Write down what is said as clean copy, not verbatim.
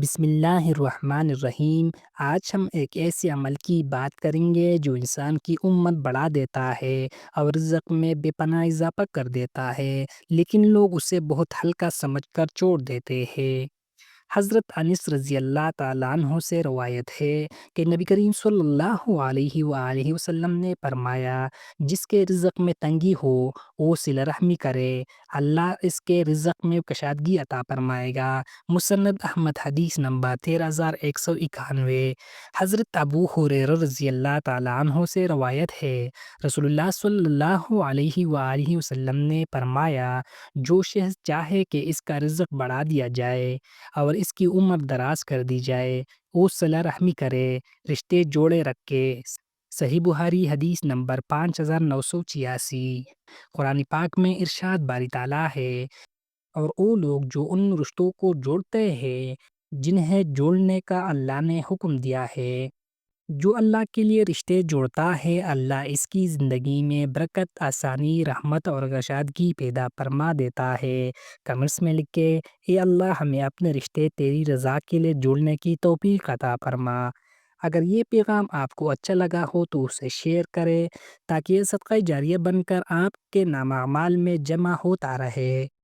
بسم اللہ الرحمن الرحیم۔ آج ہم ایک ایسے عمل کی بات کریں گے جو انسان کی امت بڑھا دیتا ہے اور رزق میں بے پناہ اضافہ کر دیتا ہے، لیکن لوگ اسے بہت ہلکا سمجھ کر چھوڑ دیتے ہیں۔ حضرت انس رضی اللہ تعالیٰ عنہ سے روایت ہے کہ نبی کریم صلی اللہ علیہ وآلہ وسلم نے فرمایا، جس کے رزق میں تنگی ہو وہ صلہ رحمی کرے، اللہ اس کے رزق میں کشادگی عطا فرمائے گا۔ مسند احمد حدیث نمبر 13191۔ حضرت ابو ہریرہ رضی اللہ تعالیٰ عنہ سے روایت ہے، رسول اللہ صلی اللہ علیہ وآلہ وسلم نے فرمایا، جو شخص چاہے کہ اس کا رزق بڑھا دیا جائے اور اس کی عمر دراز کر دی جائے، وہ صلہ رحمی کرے، رشتے جوڑے رکھے۔ صحیح بخاری حدیث نمبر 5986۔ قرآن پاک میں ارشاد باری تعالیٰ ہے، اور وہ لوگ جو ان رشتوں کو جوڑتے ہیں جنہیں جوڑنے کا اللہ نے حکم دیا ہے۔ جو اللہ کے لیے رشتے جوڑتا ہے، اللہ اس کی زندگی میں برکت، آسانی، رحمت اور کشادگی پیدا فرما دیتا ہے۔ کمنٹس میں لکھے، اے اللہ ہمیں اپنے رشتے تیری رضا کے لیے جوڑنے کی توفیق عطا فرما۔ اگر یہ پیغام آپ کو اچھا لگا ہو تو اسے شیئر کریں تاکہ یہ صدقہ جاریہ بن کر آپ کے نام اعمال میں جمع ہوتا رہے۔